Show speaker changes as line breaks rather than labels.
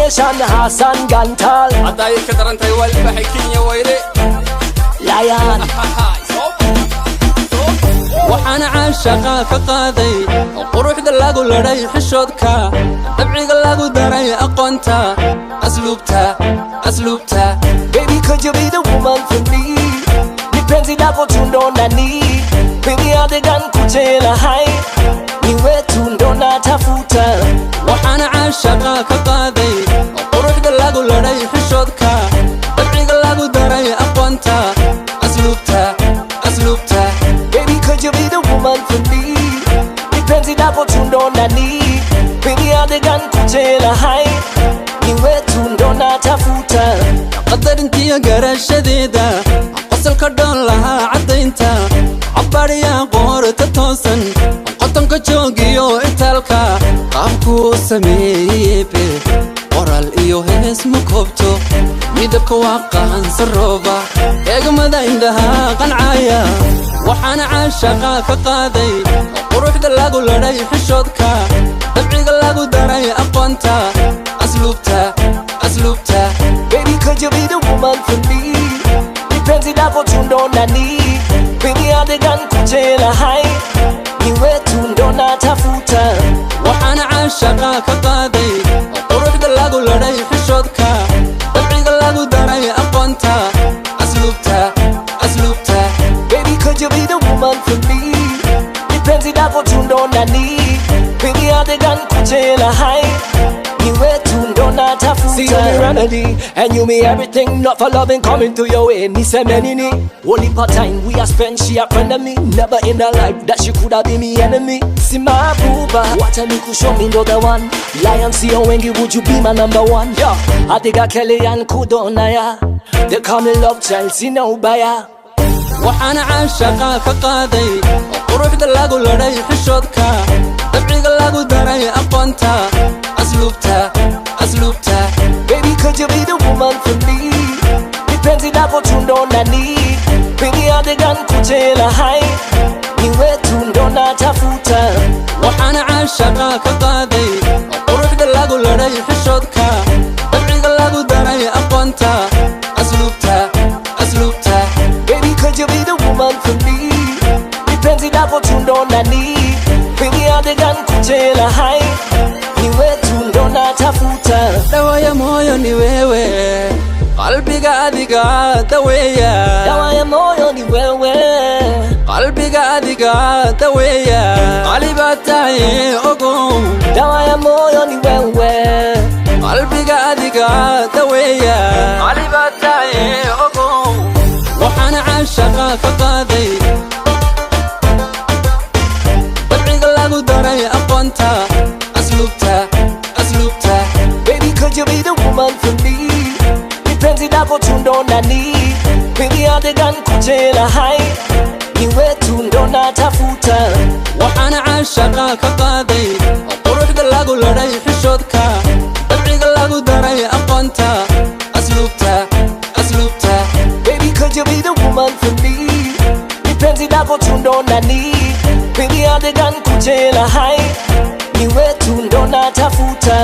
Nation Hassan Gantal
عطاي كدران تايوال بحكين يا ويلي
Lion
وحنا عاشقا كقاضي وقروح دلاقو لري حشودكا دبعيق لاقو داري أقوانتا أسلوبتا
Baby, could you be the woman for me? Depends if I go to ndonani. Baby, I the gun kuchela high. Niwe tu ndona tafuta.
وحنا عاشقا كقاضي وقروح دلاقو لري حشودكا دبعيق لاقو داري أقوانتا أسلوبتا
Baby, could you be the woman for me? Depends if I go to ndonani. Baby, I the gun kuchela high. Niwe tu ndona tafuta.
قدر انتي قرش شديدة قصل كردون لها عدينتا عباريا قور تتوسن قطن كجوغيو اتالكا قامكو سميبي ورال ايو هيس مكوبتو ميدبك واقعا سروبا ايقمدا عندها قنعايا وحانا عاشقا كقاضي وروح دلاقو لري حشودكا دبعيق لاقو داري اقوانتا أسلوبتا
Baby, could you be the woman for me? Depends if I go to ndonani. Baby, I the gun kuchela high. Niwe tu ndona tafuta.
وحنا عاشقا كقاضي وروح دلاقو لري حشودكا دبعيق لاقو داري أقوانتا أسلوبتا
Baby, could you be the woman for me? Depends if I go to ndonani. Baby, I the gun kuchela high. Niwe tu ndona tafuta. See you me remedy, and you me everything. Not for loving coming to your way. Ni se menini. Only part time we are spent. She a friend of me. Never in her life that she could have been me enemy. See my booba, watch her could show me the one. Lion see you wengi, would you be my number one? Yeah, I think I Kelly and Kudonaya. They call me love child, see no buyer.
وحنا عاشقا كقاضي وروح دلاقو لري حشودكا دبعيق لاقو داري أقوانتا أسلوبتا
Baby, could you be the woman for me? Depends if I go to ndonani. Baby, I the gun kuchela high. Niwe tu ndona tafuta.
وحنا عاشقا كقاضي وروح دلاقو لري حشودكا دبعيق لاقو داري أقوانتا أسلوبتا
Baby, could you be the woman for me? Depends if I go to ndonani. Baby, I the gun kuchela high. Niwe tu ndona tafuta.
dawa ya moyo ni wewe qalbiga adiga daweya
Dawa ya moyo ni wewe
qalbiga adiga daweya qalibataye ogo
Dawa ya moyo ni wewe
qalbiga adiga daweya qalibataye ogo وحنا عاشقا كقاضي دبعيق لاقو داري أقوانتا أسلوبتا
Baby, could you be the woman for me? Depends if I go to ndonani. Baby, I the gun kuchela high. Niwe tu ndona tafuta.
وحنا عاشقا كقاضي وروح دلاقو لري حشودكا دبعيق لاقو داري أقوانتا أسلوبتا
Baby, could you be the woman for me? Depends if I go to ndonani. Baby, I the gun kuchela high. Niwe tu ndona tafuta.